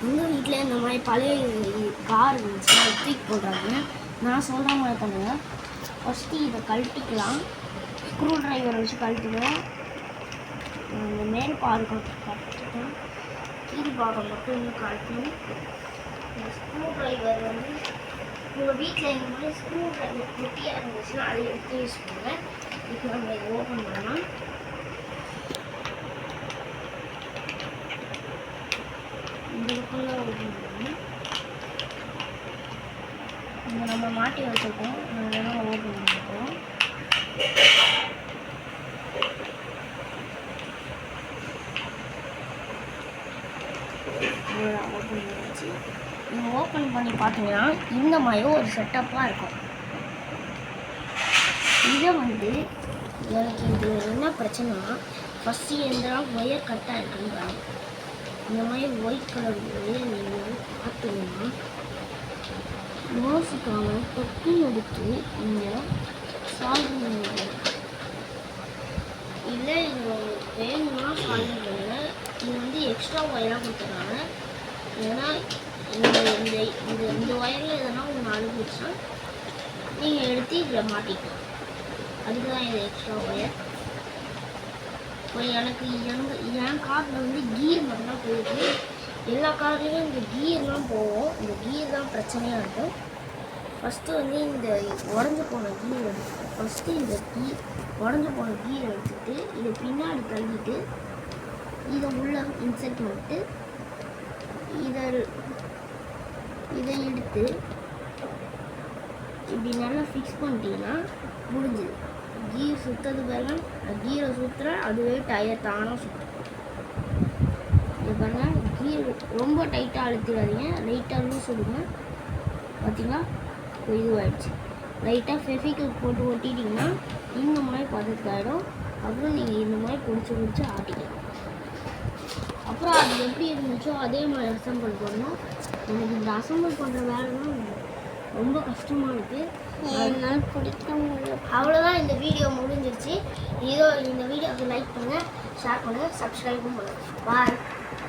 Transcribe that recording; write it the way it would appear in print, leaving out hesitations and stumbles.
எங்கள் வீட்டில் இந்த மாதிரி பழைய கார் இருந்துச்சு, அதை தூக்கி போடுறாங்க. நான் சொல்கிற மாதிரி பண்ணுங்க. ஃபஸ்ட்டு இதை கழட்டிக்கலாம். ஸ்க்ரூ ட்ரைவர் வச்சு கழட்டிக்கலாம். இந்த மேல் பாகம் கழட்டிக்கலாம். கீழ் பாகம் மட்டும் இன்னும் கழட்டணும். இந்த ஸ்க்ரூ ட்ரைவர் வந்து உங்கள் வீட்டில் இந்த மாதிரி ஸ்க்ரூ ட்ரைவர் குட்டியாக இருந்துச்சுன்னா அதை எடுத்து யூஸ் பண்ணுங்கள். இப்போ நம்ம இதை ஓப்பன் பண்ணலாம். இதுக்குள்ளே ஓப்பன் பண்ணணும். இங்கே நம்ம மாட்டி வச்சுருக்கோம், அதெல்லாம் ஓப்பன் பண்ணிப்போம். ஓப்பன் பண்ணியாச்சு. நீங்கள் ஓப்பன் பண்ணி பார்த்தீங்கன்னா இந்த மாதிரி ஒரு செட்டப்பாக இருக்கும். இதை வந்து எனக்கு இது என்ன பிரச்சனைனா, ஃபஸ்ட்டு எந்தளவு ஒயர் கட்டாக இருக்குன்னு பாருங்க. இந்த மாதிரி ஒயிட் கலர் ஒயர் நீங்கள் பார்த்தீங்கன்னா யோசிக்காமல் தொட்டி எடுத்து நீங்கள் சால்வ் பண்ணுங்க. இல்லை இது வேணும்னா சால்வ் பண்ணுங்க. இது வந்து எக்ஸ்ட்ரா ஒயராக கொடுத்துருக்காங்க. ஏன்னா இந்த ஒயரில் எதனா ஒன்று அழுகுச்சுன்னா நீங்கள் எடுத்து இதில் மாட்டிக்கலாம். அதுக்கு தான் இது எக்ஸ்ட்ரா ஒயர். இப்போ எனக்கு என் காரில் வந்து கீர் மட்டும்தான் போகுது. எல்லா கார்லேயும் இந்த கீர்லாம் போகும். இந்த கீர் தான் பிரச்சனையாக இருக்கும். ஃபஸ்ட்டு வந்து இந்த உடஞ்சி போன கீர் எடுத்து ஃபஸ்ட்டு இந்த உடஞ்சி போன கீர் எடுத்துகிட்டு இதை பின்னாடி தள்ளிட்டு இதை உள்ளே இன்செர்ட் பண்ணிட்டு இதை எடுத்து இப்படி நல்லா ஃபிக்ஸ் பண்ணிட்டீங்கன்னா முடிஞ்சுது. கீர் சுற்றுறது பாருங்க, கீரை சுற்றுற அதுவே டயர் தானாக சுற்றும். இது பாருங்கள், கீர் ரொம்ப டைட்டாக அழுத்திடாதீங்க, லைட்டாக லூஸ் விடுங்க. பார்த்தீங்களா, இதுவாகிடுச்சு. லைட்டாக ஃபெவிக்விக் போட்டு ஒட்டிட்டிங்கன்னா இந்த மாதிரி பதத்துக்காயிடும். அப்புறம் நீங்கள் இந்த மாதிரி பிடிச்சி ஆட்டிக்கலாம். அப்புறம் அது எப்படி இருந்துச்சோ அதே மாதிரி அசம்பிள் பண்ணணும். எனக்கு இந்த அசம்பிள் பண்ணுற வேலைலாம் ரொம்ப கஷ்டமாக இருக்குது. அதனால பிடிக்க முடியல. அவ்வளோதான், இந்த வீடியோ முடிஞ்சிருச்சு. இந்த வீடியோவுக்கு லைக் பண்ணுங்கள், ஷேர் பண்ணுங்கள், சப்ஸ்கிரைபும் பண்ணுங்கள். பாய்.